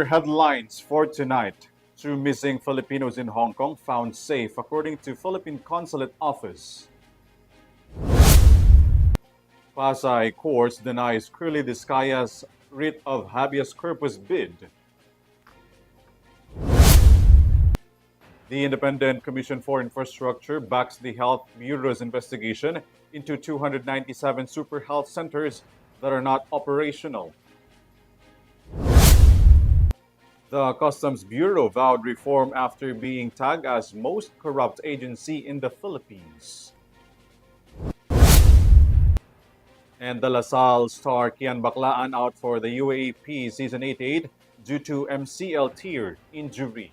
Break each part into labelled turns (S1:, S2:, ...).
S1: Our headlines for tonight. 2 missing Filipinos in Hong Kong found safe according to Philippine Consulate Office. Pasay Courts denies Curly Discaya's writ of habeas corpus bid. The Independent Commission for Infrastructure backs the Health Bureau's investigation into 297 super health centers that are not operational. The Customs Bureau vowed reform after being tagged as most corrupt agency in the Philippines. And the LaSalle star Kian Baclaan out for the UAAP Season 88 due to MCL tear injury.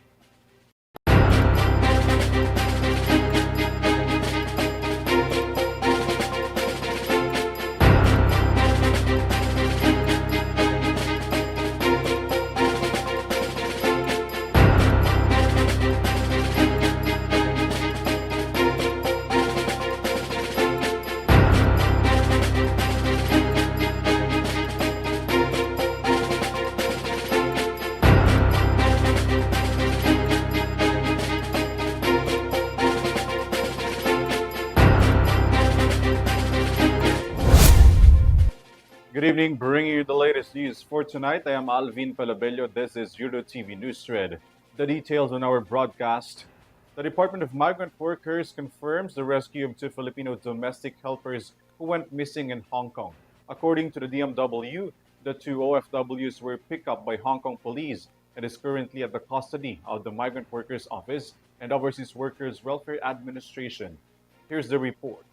S1: Good evening, bringing you the latest news for tonight. I am ALVIN. PELOBELLO. This is Eurotv News Thread. The details on our broadcast. The Department of Migrant Workers confirms the rescue of 2 Filipino domestic helpers who went missing in Hong Kong. According to the DMW, the 2 OFWs were picked up by Hong Kong police and is currently at the custody of the Migrant Workers Office and Overseas Workers Welfare Administration. Here's the report.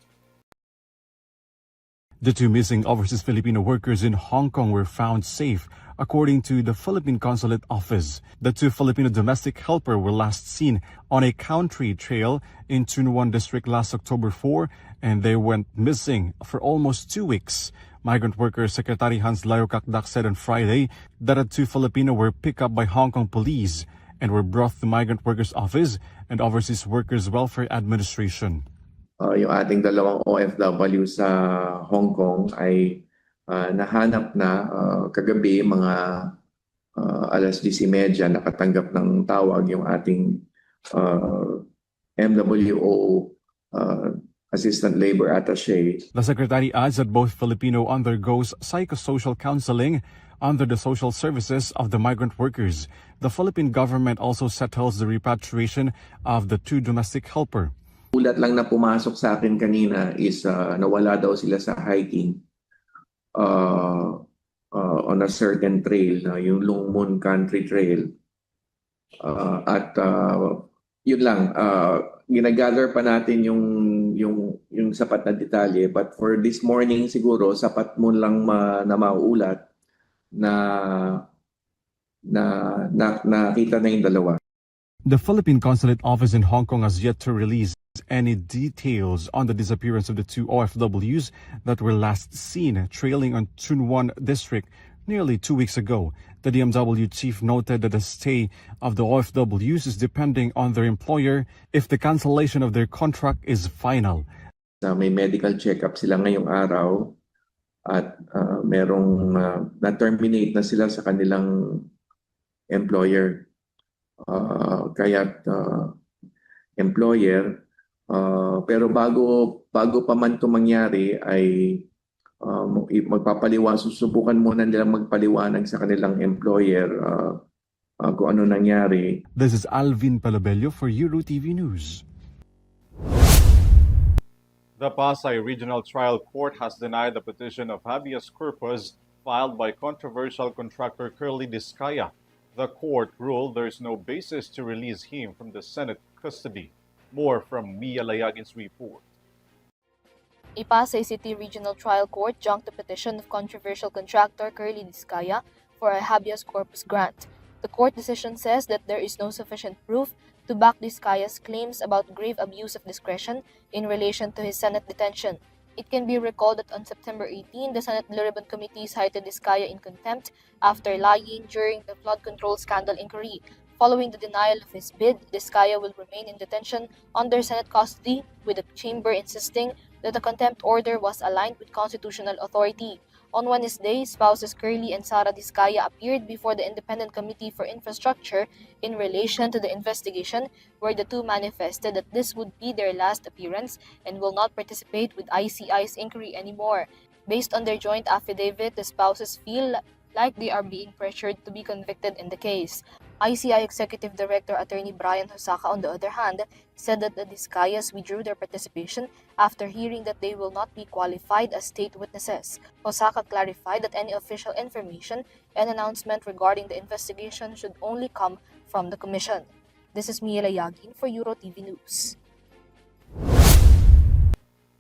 S2: The 2 missing overseas Filipino workers in Hong Kong were found safe, according to the Philippine Consulate Office. The 2 Filipino domestic helpers were last seen on a country trail in Tuen Mun District last October 4, and they went missing for almost 2 weeks. Migrant Workers Secretary Hans Layokakdak said on Friday that the 2 Filipino were picked up by Hong Kong police and were brought to the Migrant Workers Office and Overseas Workers Welfare Administration.
S3: Yung ating dalawang OFW sa Hong Kong ay nahanap na kagabi mga alas 10:30 nakatanggap ng tawag yung ating MWO Assistant Labor Attaché.
S2: The Secretary adds that both Filipino undergoes psychosocial counseling under the social services of the migrant workers. The Philippine government also settles the repatriation of the 2 domestic helpers.
S3: Ulat lang na pumasok sa akin kanina is nawala daw sila sa hiking on a certain trail, yung Long Mun Country Trail. Yun lang, ginagather pa natin yung sapat na detalye. But for this morning siguro, sapat mo lang na mauulat na nakita na yung dalawa.
S2: The Philippine Consulate Office in Hong Kong has yet to release any details on the disappearance of the 2 OFWs that were last seen trailing on Tuen Mun District nearly 2 weeks ago. The DMW chief noted that the stay of the OFWs is depending on their employer if the cancellation of their contract is final.
S3: May medical check-up sila ngayong araw at merong na-terminate na sila sa kanilang employer. Employer, pero bago pa man ito mangyari ay susubukan muna nilang magpaliwanag sa kanilang employer kung ano nangyari.
S2: This is ALVIN PELOBELLO for Eurotv News.
S1: The Pasay Regional Trial Court has denied the petition of habeas corpus filed by controversial contractor Curly Discaya. The court ruled there is no basis to release him from the Senate custody. More from Mia Layagin's report.
S4: A Pasay City Regional Trial Court junked the petition of controversial contractor Curly Discaya for a habeas corpus grant. The court decision says that there is no sufficient proof to back Discaya's claims about grave abuse of discretion in relation to his Senate detention. It can be recalled that on September 18, the Senate Blue Ribbon Committee cited Discaya in contempt after lying during the flood control scandal inquiry. Following the denial of his bid, Discaya will remain in detention under Senate custody, with the chamber insisting that the contempt order was aligned with constitutional authority. On Wednesday, spouses Curly and Sara Diskaya appeared before the Independent Committee for Infrastructure in relation to the investigation, where the two manifested that this would be their last appearance and will not participate with ICI's inquiry anymore. Based on their joint affidavit, the spouses feel like they are being pressured to be convicted in the case. ICI Executive Director Attorney Brian Hosaka, on the other hand, said that the Diskayas withdrew their participation after hearing that they will not be qualified as state witnesses. Hosaka clarified that any official information and announcement regarding the investigation should only come from the Commission. This is Miela Yagin for Eurotv News.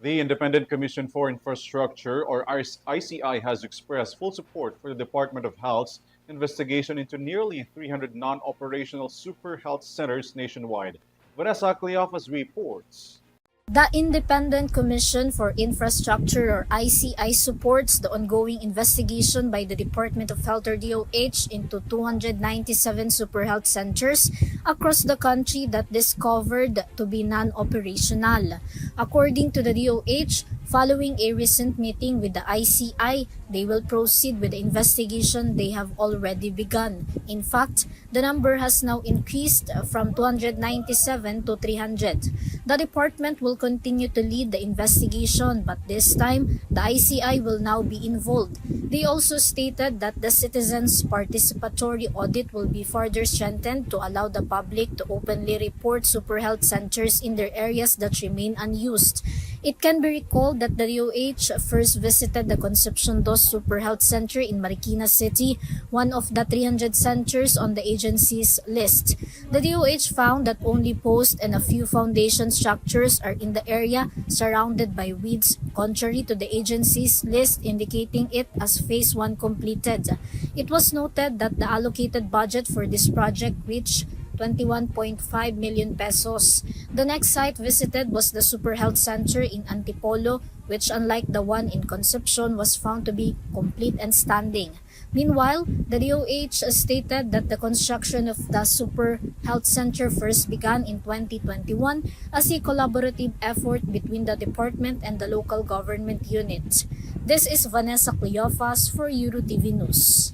S1: The Independent Commission for Infrastructure, or ICI, has expressed full support for the Department of Health's investigation into nearly 300 non-operational super health centers nationwide. Vanessa Cleophas reports.
S5: The Independent Commission for Infrastructure, or ICI, supports the ongoing investigation by the Department of Health, or DOH, into 297 super health centers across the country that discovered to be non-operational. According to the DOH, following a recent meeting with the ICI, they will proceed with the investigation they have already begun. In fact, the number has now increased from 297 to 300. The department will continue to lead the investigation, but this time, the ICI will now be involved. They also stated that the citizens' participatory audit will be further strengthened to allow the public to openly report super health centers in their areas that remain unused. It can be recalled that the DOH first visited the Concepcion Dos Super Health Center in Marikina City, one of the 300 centers on the agency's list. The DOH found that only posts and a few foundation structures are in the area surrounded by weeds, contrary to the agency's list indicating it as Phase 1 completed. It was noted that the allocated budget for this project reached 21.5 million pesos. The next site visited was the Super Health Center in Antipolo, which, unlike the one in Concepcion, was found to be complete and standing. Meanwhile, the DOH stated that the construction of the Super Health Center first began in 2021 as a collaborative effort between the department and the local government unit. This is Vanessa Cleophas for Eurotv News.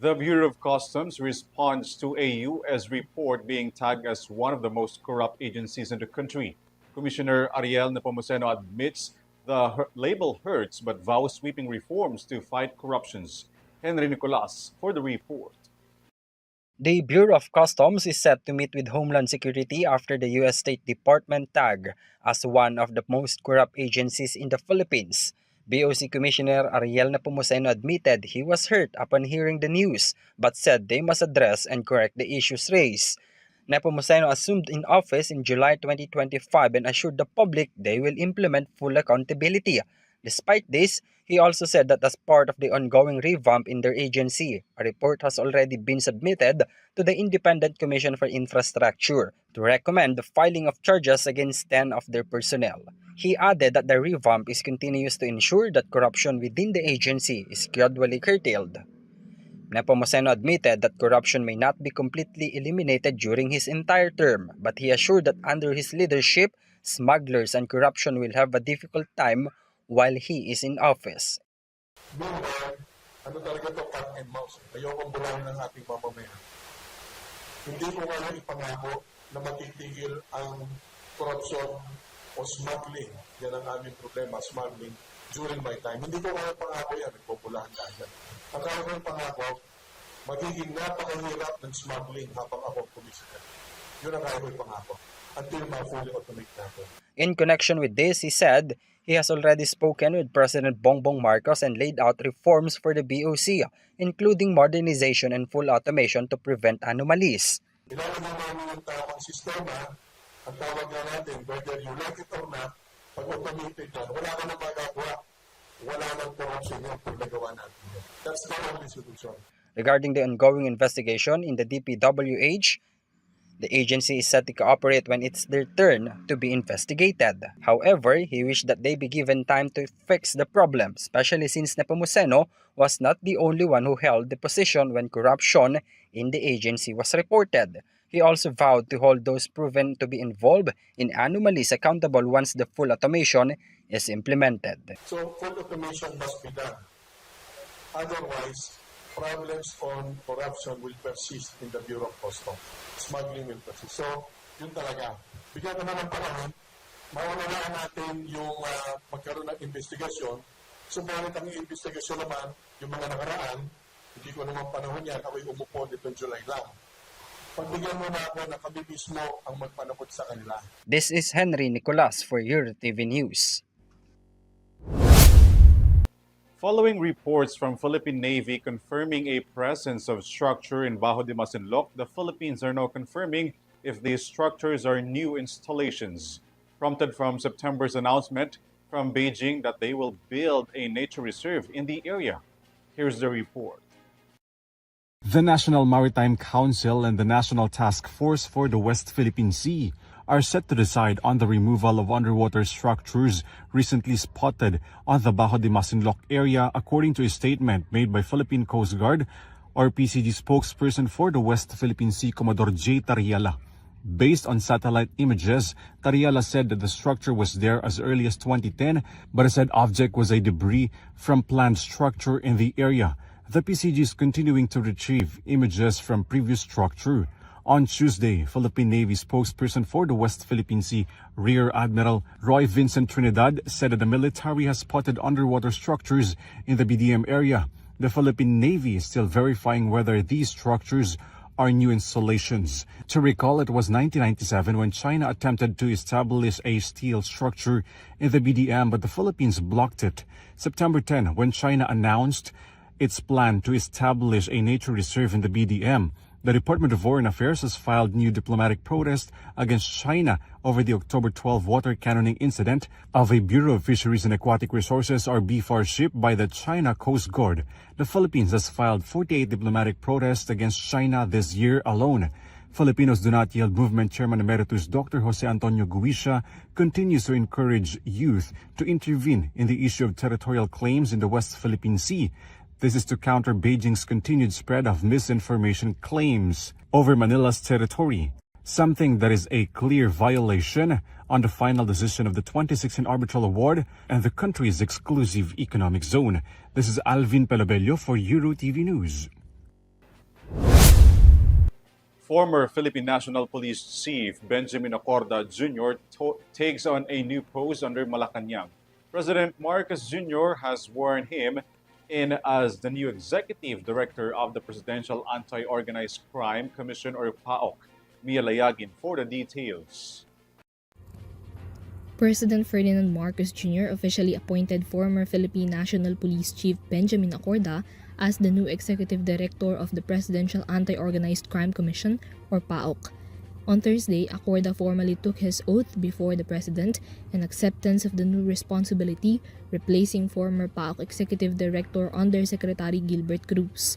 S1: The Bureau of Customs responds to a U.S. report being tagged as one of the most corrupt agencies in the country. Commissioner Ariel Nepomuceno admits the label hurts but vows sweeping reforms to fight corruptions. Henry Nicolas for the report.
S6: The Bureau of Customs is set to meet with Homeland Security after the U.S. State Department tag as one of the most corrupt agencies in the Philippines. BOC Commissioner Ariel Nepomuceno admitted he was hurt upon hearing the news but said they must address and correct the issues raised. Nepomuceno assumed in office in July 2025 and assured the public they will implement full accountability. Despite this, he also said that as part of the ongoing revamp in their agency, a report has already been submitted to the Independent Commission for Infrastructure to recommend the filing of charges against 10 of their personnel. He added that the revamp is continuous to ensure that corruption within the agency is gradually curtailed. Nepomuceno admitted that corruption may not be completely eliminated during his entire term, but he assured that under his leadership, smugglers and corruption will have a difficult time while he is in office.
S7: Meanwhile, ano talaga to, cat and mouse. Ayokong bulangin ng ating mamamayan. Hindi ko nga ipangako na matitigil ang korupsyon o smuggling. Yan ang aming problema, smuggling, during my time. Hindi ko nga pangako yan, nagpopulahan tayo. Ang kaya ko yung pangako, magiging napakahirap ng smuggling habang ako komisyoner. Yun ang kaya ko yung pangako. Until ma-fully automate natin.
S6: In connection with this, he said he has already spoken with President Bongbong Marcos and laid out reforms for the BOC, including modernization and full automation to prevent anomalies.
S7: Ilalagay namin yung tamang sistema, ang tawag na natin, whether you like it or not, pag automated yan, wala ka na magagawa. Wala nang corruption yan pag nagawa natin yan. That's the only solution.
S6: Regarding the ongoing investigation in the DPWH, the agency is set to cooperate when it's their turn to be investigated. However, he wished that they be given time to fix the problem, especially since Nepomuceno was not the only one who held the position when corruption in the agency was reported. He also vowed to hold those proven to be involved in anomalies accountable once the full automation is implemented.
S7: So full automation must be done. Otherwise, problems on corruption will persist in the Bureau of Customs. Smuggling will persist. So, yun talaga. Bigyan ko na ng panahon, maunalaan natin yung magkaroon ng investigasyon. Subalit ang investigasyon naman, yung mga nakaraan, hindi ko naman panahon yan, ako'y umupo nitong July lang. Pagbigyan mo na ako na kami mismo ang magpanakot sa kanila.
S6: This is Henry Nicolas for Eurotv News.
S1: Following reports from Philippine Navy confirming a presence of structure in Bajo de Masinloc, the Philippines are now confirming if these structures are new installations, prompted from September's announcement from Beijing that they will build a nature reserve in the area. Here's the report.
S2: The National Maritime Council and the National Task Force for the West Philippine Sea are set to decide on the removal of underwater structures recently spotted on the Bajo de Masinloc area, according to a statement made by Philippine Coast Guard or PCG spokesperson for the West Philippine Sea, Commodore J. Tariala. Based on satellite images, Tariala said that the structure was there as early as 2010, but the said object was a debris from planned structure in the area. The PCG is continuing to retrieve images from previous structure. On Tuesday, Philippine Navy spokesperson for the West Philippine Sea, Rear Admiral Roy Vincent Trinidad, said that the military has spotted underwater structures in the BDM area. The Philippine Navy is still verifying whether these structures are new installations. To recall, it was 1997 when China attempted to establish a steel structure in the BDM, but the Philippines blocked it. September 10, when China announced its plan to establish a nature reserve in the BDM, the Department of Foreign Affairs has filed new diplomatic protest against China over the October 12 water cannoning incident of a Bureau of Fisheries and Aquatic Resources or BFAR ship by the China Coast Guard. The Philippines has filed 48 diplomatic protests against China this year alone. Filipinos Do Not Yield Movement Chairman Emeritus Dr. Jose Antonio Guisha continues to encourage youth to intervene in the issue of territorial claims in the West Philippine Sea. This is to counter Beijing's continued spread of misinformation claims over Manila's territory, something that is a clear violation on the final decision of the 2016 Arbitral Award and the country's exclusive economic zone. This is ALVIN PELOBELLO for Eurotv News.
S1: Former Philippine National Police Chief Benjamin Acorda Jr. takes on a new post under Malacanang. President Marcos Jr. has sworn him in as the new Executive Director of the Presidential Anti-Organized Crime Commission or PAOC. Mia Layagin for the details.
S4: President Ferdinand Marcos Jr. officially appointed former Philippine National Police Chief Benjamin Acorda as the new Executive Director of the Presidential Anti-Organized Crime Commission or PAOC. On Thursday, Acorda formally took his oath before the President in acceptance of the new responsibility, replacing former PAOC Executive Director Undersecretary Gilbert Cruz.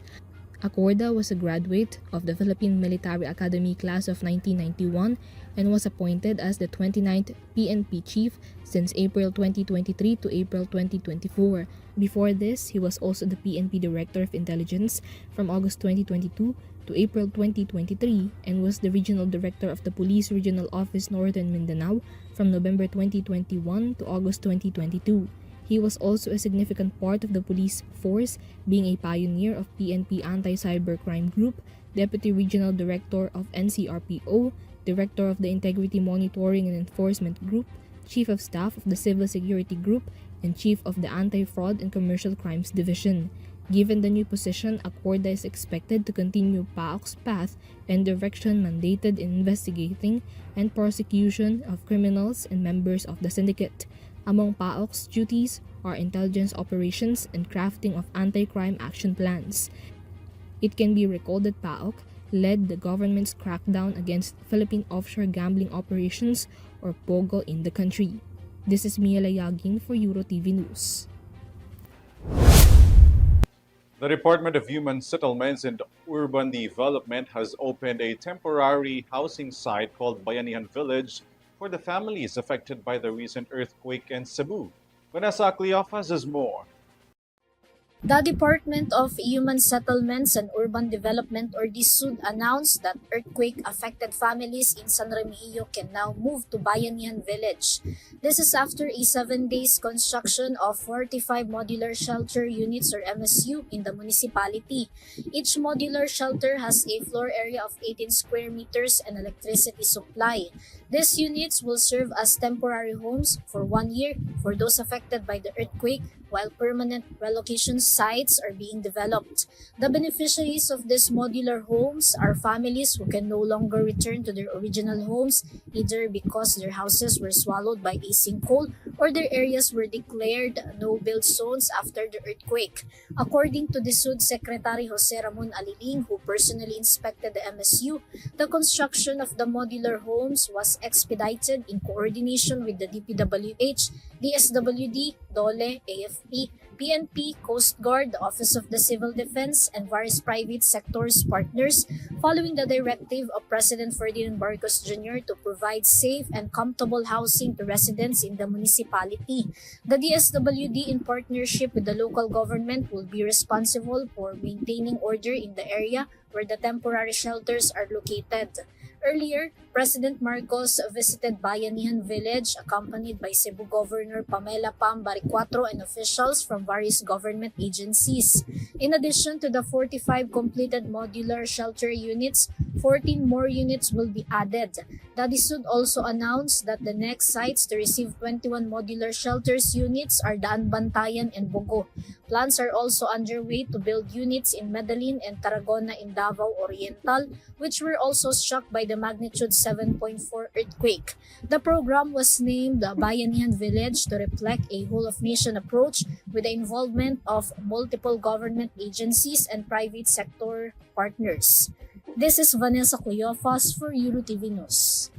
S4: Acorda was a graduate of the Philippine Military Academy class of 1991 and was appointed as the 29th PNP Chief since April 2023 to April 2024. Before this, he was also the PNP Director of Intelligence from August 2022 to April 2023 and was the Regional Director of the Police Regional Office Northern Mindanao from November 2021 to August 2022. He was also a significant part of the police force, being a pioneer of PNP Anti-Cybercrime Group, Deputy Regional Director of NCRPO, Director of the Integrity Monitoring and Enforcement Group, Chief of Staff of the Civil Security Group, and Chief of the Anti-Fraud and Commercial Crimes Division. Given the new position, Acorda is expected to continue PAOC's path and direction mandated in investigating and prosecution of criminals and members of the syndicate. Among PAOC's duties are intelligence operations and crafting of anti-crime action plans. It can be recalled that PAOC led the government's crackdown against Philippine offshore gambling operations or POGO in the country. This is Mia Layagin for Eurotv News.
S1: The Department of Human Settlements and Urban Development has opened a temporary housing site called Bayanihan Village for the families affected by the recent earthquake in Cebu. Vanessa Cleophas has more.
S5: The Department of Human Settlements and Urban Development or DSUD announced that earthquake-affected families in San Remigio can now move to Bayanihan Village. This is after a 7 days construction of 45 modular shelter units or MSU in the municipality. Each modular shelter has a floor area of 18 square meters and electricity supply. These units will serve as temporary homes for 1 year for those affected by the earthquake, while permanent relocation sites are being developed. The beneficiaries of these modular homes are families who can no longer return to their original homes, either because their houses were swallowed by a sinkhole or their areas were declared no-build zones after the earthquake. According to the SUD Secretary Jose Ramon Aliling, who personally inspected the MSU, the construction of the modular homes was expedited in coordination with the DPWH, DSWD, DOLE, AFP, PNP, Coast Guard, the Office of the Civil Defense, and various private sectors partners, following the directive of President Ferdinand Marcos Jr. to provide safe and comfortable housing to residents in the municipality. The DSWD, in partnership with the local government, will be responsible for maintaining order in the area where the temporary shelters are located. Earlier, President Marcos visited Bayanihan Village accompanied by Cebu Governor Pamela Pam Baricuatro and officials from various government agencies. In addition to the 45 completed modular shelter units, 14 more units will be added. The DSUD also announced that the next sites to receive 21 modular shelters units are Daan Bantayan and Bogo. Plans are also underway to build units in Medellin and Tarragona in Davao Oriental, which were also struck by the magnitude 7.4 earthquake. The program was named the Bayanihan Village to reflect a whole-of-nation approach with the involvement of multiple government agencies and private sector partners. This is Vanessa Cuyofas for Eurotv News.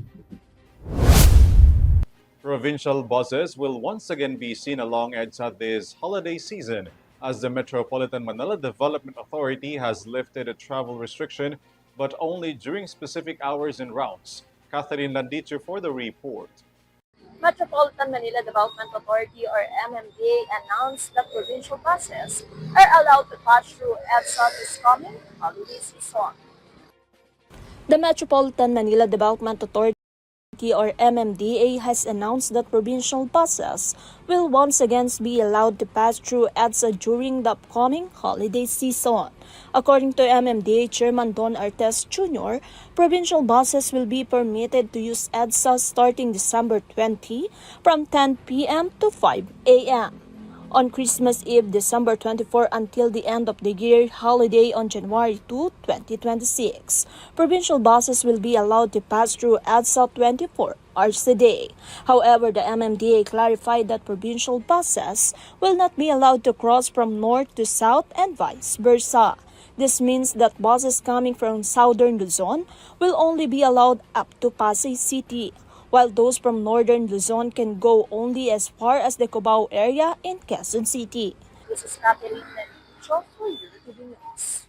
S1: Provincial buses will once again be seen along EDSA this holiday season as the Metropolitan Manila Development Authority has lifted a travel restriction, but only during specific hours and routes. Catherine Landicho for the report.
S8: Metropolitan Manila Development Authority or MMDA announced that provincial buses are allowed to pass through EDSA this coming holiday season.
S9: The Metropolitan Manila Development Authority or MMDA has announced that provincial buses will once again be allowed to pass through EDSA during the upcoming holiday season. According to MMDA Chairman Don Artes Jr., provincial buses will be permitted to use EDSA starting December 20 from 10 p.m. to 5 a.m. on Christmas Eve, December 24 until the end of the year holiday on January 2, 2026. Provincial buses will be allowed to pass through EDSA 24 hours a day. However, the MMDA clarified that provincial buses will not be allowed to cross from north to south and vice versa. This means that buses coming from southern Luzon will only be allowed up to Pasay City, while those from northern Luzon can go only as far as the Cubao area in Quezon City.
S8: This is Catherine Landicho for Eurotv News.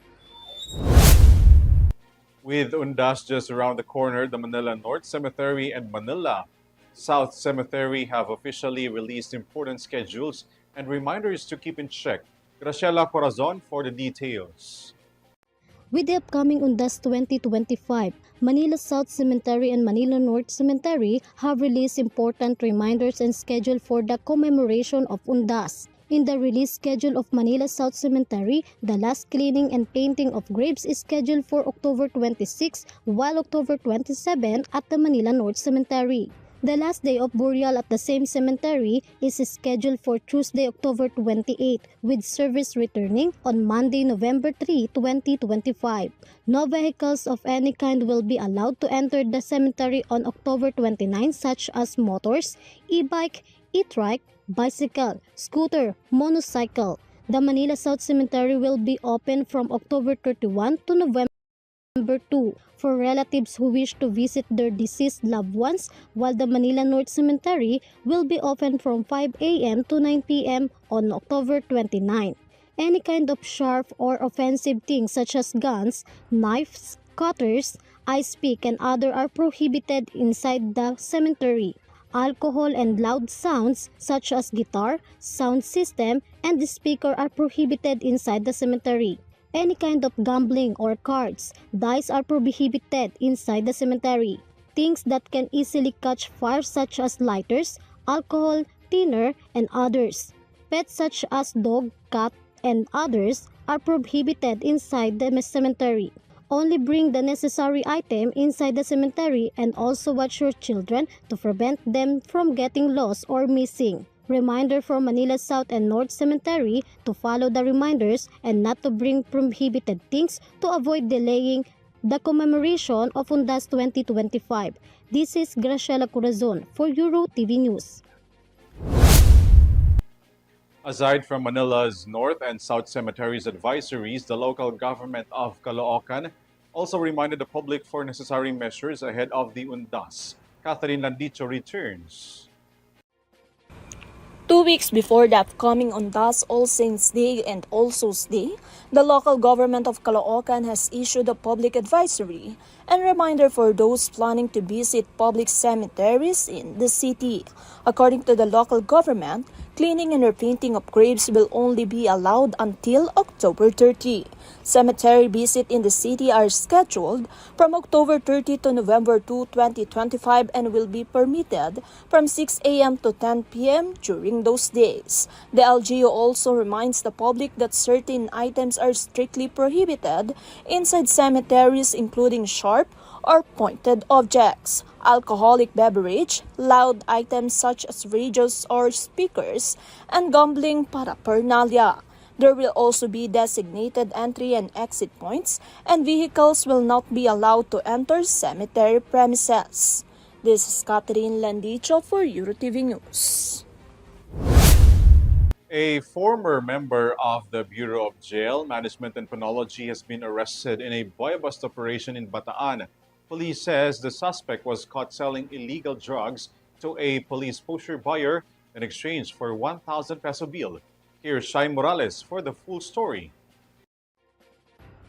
S1: With Undas just around the corner, the Manila North Cemetery and Manila South Cemetery have officially released important schedules and reminders to keep in check. Graciela Corazon for the details.
S10: With the upcoming Undas 2025, Manila South Cemetery and Manila North Cemetery have released important reminders and schedule for the commemoration of Undas. In the release schedule of Manila South Cemetery, the last cleaning and painting of graves is scheduled for October 26, while October 27 at the Manila North Cemetery. The last day of burial at the same cemetery is scheduled for Tuesday, October 28, with service returning on Monday, November 3, 2025. No vehicles of any kind will be allowed to enter the cemetery on October 29, such as motors, e-bike, e-trike, bicycle, scooter, motorcycle. The Manila South Cemetery will be open from October 31 to November 2 for relatives who wish to visit their deceased loved ones, while the Manila North Cemetery will be open from 5 a.m. to 9 p.m. on October 29. Any kind of sharp or offensive things such as guns, knives, cutters, ice pick, and other are prohibited inside the cemetery. Alcohol and loud sounds such as guitar, sound system, and the speaker are prohibited inside the cemetery. Any kind of gambling or cards, dice are prohibited inside the cemetery. Things that can easily catch fire such as lighters, alcohol, thinner, and others. Pets such as dog, cat, and others are prohibited inside the cemetery. Only bring the necessary item inside the cemetery and also watch your children to prevent them from getting lost or missing. Reminder from Manila South and North Cemetery to follow the reminders and not to bring prohibited things to avoid delaying the commemoration of Undas 2025. This is Graciela Corazon for Eurotv News.
S1: Aside from Manila's North and South Cemeteries advisories, the local government of Caloocan also reminded the public for necessary measures ahead of the Undas. Catherine Landicho returns.
S9: 2 weeks before the upcoming Undas, All Saints' Day and All Souls' Day, the local government of Caloocan has issued a public advisory and reminder for those planning to visit public cemeteries in the city. According to the local government, cleaning and repainting of graves will only be allowed until October 30. Cemetery visits in the city are scheduled from October 30 to November 2, 2025 and will be permitted from 6 a.m. to 10 p.m. during those days. The LGU also reminds the public that certain items are strictly prohibited inside cemeteries, including sharp or pointed objects, alcoholic beverage, loud items such as radios or speakers, and gambling paraphernalia. There will also be designated entry and exit points, and vehicles will not be allowed to enter cemetery premises. This is Catherine Landicho for Eurotv News.
S1: A former member of the Bureau of Jail Management and Penology has been arrested in a boy-bust operation in Bataan. Police says the suspect was caught selling illegal drugs to a police pusher buyer in exchange for 1,000 peso bill. Here's Shai Morales for the full story.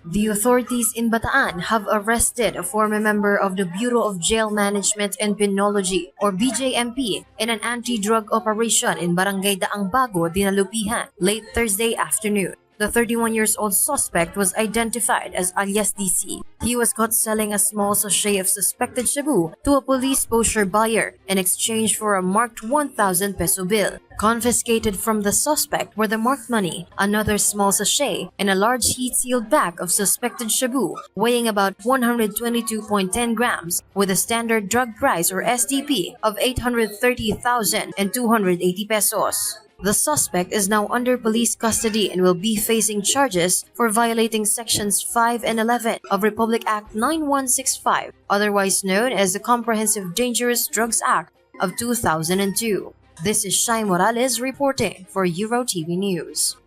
S11: The authorities in Bataan have arrested a former member of the Bureau of Jail Management and Penology or BJMP in an anti-drug operation in Barangay Daang Bago, Dinalupihan, late Thursday afternoon. The 31-year-old suspect was identified as alias DC. He was caught selling a small sachet of suspected shabu to a police pusher buyer in exchange for a marked 1,000 peso bill. Confiscated from the suspect were the marked money, another small sachet, and a large heat-sealed bag of suspected shabu weighing about 122.10 grams with a standard drug price or SDP of 830,280 pesos. The suspect is now under police custody and will be facing charges for violating Sections 5 and 11 of Republic Act 9165, otherwise known as the Comprehensive Dangerous Drugs Act of 2002. This is Shai Morales reporting for Eurotv News.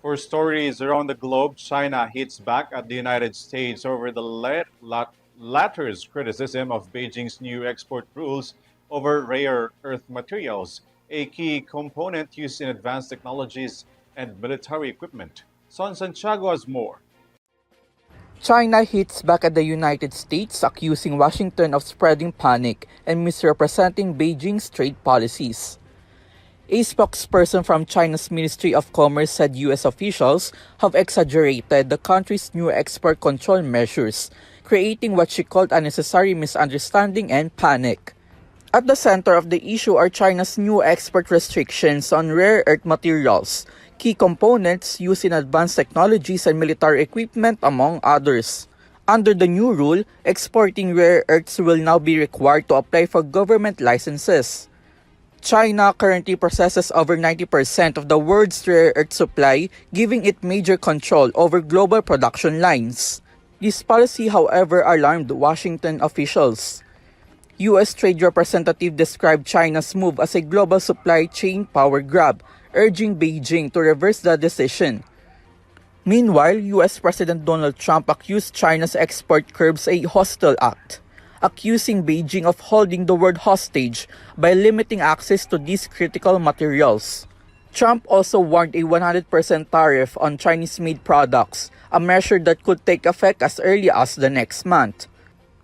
S1: For stories around the globe, China hits back at the United States over the latter's criticism of Beijing's new export rules over rare earth materials, a key component used in advanced technologies and military equipment. Son Santiago has more.
S12: China hits back at the United States, accusing Washington of spreading panic and misrepresenting Beijing's trade policies. A spokesperson from China's Ministry of Commerce said U.S. officials have exaggerated the country's new export control measures, creating what she called unnecessary misunderstanding and panic. At the center of the issue are China's new export restrictions on rare earth materials, key components used in advanced technologies and military equipment, among others. Under the new rule, exporting rare earths will now be required to apply for government licenses. China currently possesses over 90% of the world's rare earth supply, giving it major control over global production lines. This policy, however, alarmed Washington officials. U.S. Trade Representative described China's move as a global supply chain power grab, urging Beijing to reverse the decision. Meanwhile, U.S. President Donald Trump accused China's export curbs a hostile act, accusing Beijing of holding the world hostage by limiting access to these critical materials. Trump also warned a 100% tariff on Chinese-made products, a measure that could take effect as early as the next month.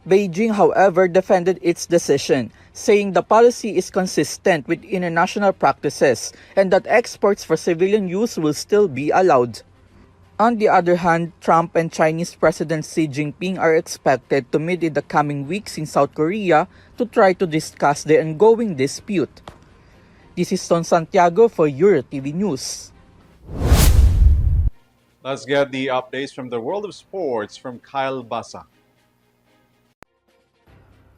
S12: Beijing, however, defended its decision, saying the policy is consistent with international practices and that exports for civilian use will still be allowed. On the other hand, Trump and Chinese President Xi Jinping are expected to meet in the coming weeks in South Korea to try to discuss the ongoing dispute. This is Ton Santiago for Eurotv News.
S1: Let's get the updates from the world of sports from Kyle Basa.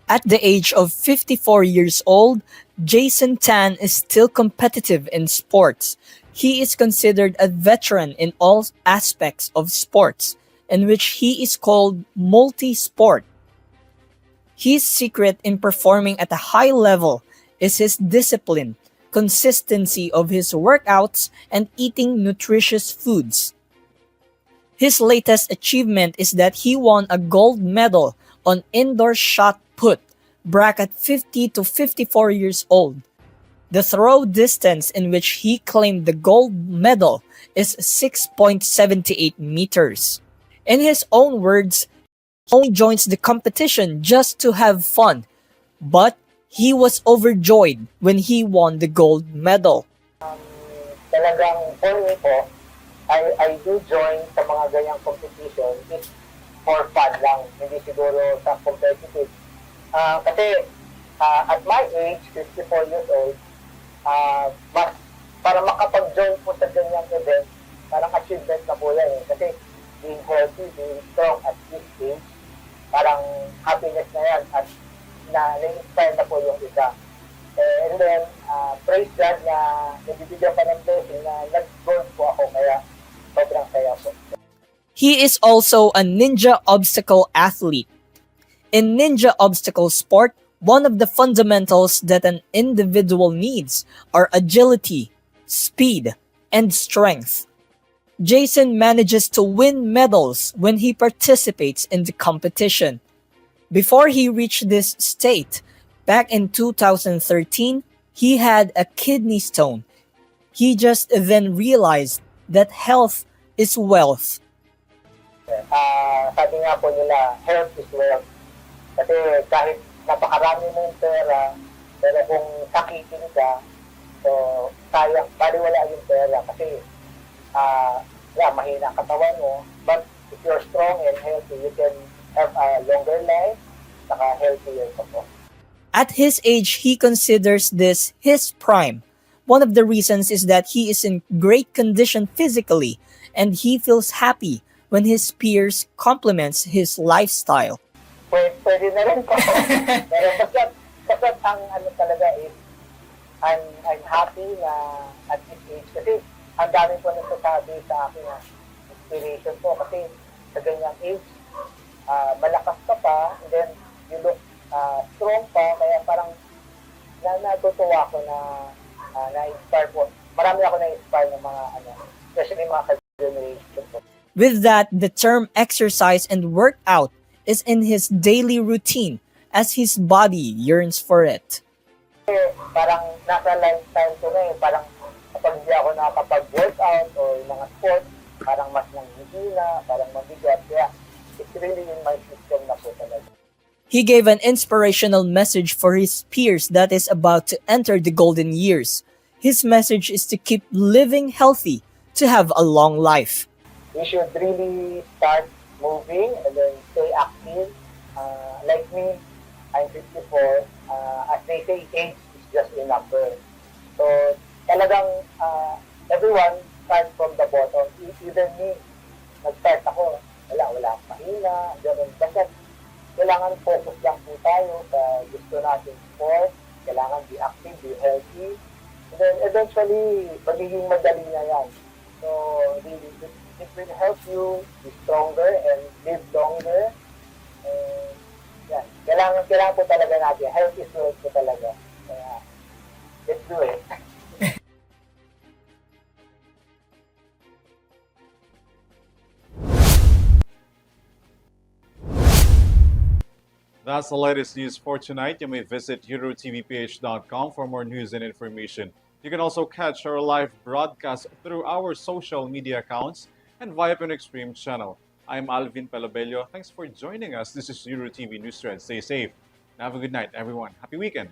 S13: At the age of 54 years old, Jason Tan is still competitive in sports. He is considered a veteran in all aspects of sports, in which he is called multi-sport. His secret in performing at a high level is his discipline, consistency of his workouts, and eating nutritious foods. His latest achievement is that he won a gold medal on indoor shot put, bracket 50 to 54 years old. The throw distance in which he claimed the gold medal is 6.78 meters. In his own words, he only joins the competition just to have fun, but he was overjoyed when he won the gold medal.
S14: Talagang for me po, I do join sa mga ganyang competition. It's for fun lang, hindi siguro sa competitive. Kasi at my age, 54 years old, mas para makapag-join po sa ganyang event, parang achievement na po yan eh. Kasi being healthy, being strong at this age, parang happiness na yan at na-inspire na po yung isa. And then, praise God na nabibigyan pa ng blessing na nag-gold po ako, kaya sobrang saya po.
S13: He is also a ninja obstacle athlete. In ninja obstacle sport, one of the fundamentals that an individual needs are agility, speed, and strength. Jason manages to win medals when he participates in the competition. Before he reached this state, back in 2013, he had a kidney stone. He just then realized that health is wealth.
S14: Sabi nga po nila, health is wealth. Kasi kahit napakarami mong pera, pero kung sakitin ka, so sayang, baliwala yung pera. Kasi, mahina ang katawan mo, but if you're strong and healthy, you can have a longer life, saka healthier ka po.
S13: At his age, he considers this his prime. One of the reasons is that he is in great condition physically, and he feels happy when his peers compliments his lifestyle.
S14: Pwede na rin po. Pero basta ang ano talaga is, I'm happy na at this age. Kasi ang dami po nagsasabi sa akin na inspiration po. Kasi sa ganyang age, malakas ka pa, and then you look strong pa. Kaya parang natutuwa ko na na-inspire po. Marami ako na-inspire ng mga, especially mga ka-generation po.
S13: With that, the term exercise and workout is in his daily routine as his body yearns for it.
S14: Parang nasa lifestyle ko na eh. Parang kapag hindi ako nakakapag-workout o mga sports, parang mas nanghihina, parang mabigat. Kaya it's really in my system na po talaga.
S13: He gave an inspirational message for his peers that is about to enter the golden years. His message is to keep living healthy, to have a long life.
S14: We should really start moving and then stay active. Like me, I'm 54. As they say, age is just a number. So, talagang everyone starts from the bottom. Even me, nag-start ako. Wala akong mahina. Ganun. Kasi kailangan focus lang po tayo sa gusto natin sport. Kailangan be active, be healthy. And then eventually, magiging madali na yan. So, it will help you be stronger and live longer. Yan. Kailangan po talaga natin. Health is wealth po talaga. Kaya, let's do it.
S1: That's the latest news for tonight. You may visit Eurotvph.com for more news and information. You can also catch our live broadcast through our social media accounts and via Extreme channel. I'm Alvin Pelobello. Thanks for joining us. This is Eurotv News Thread. Stay safe and have a good night, everyone. Happy weekend.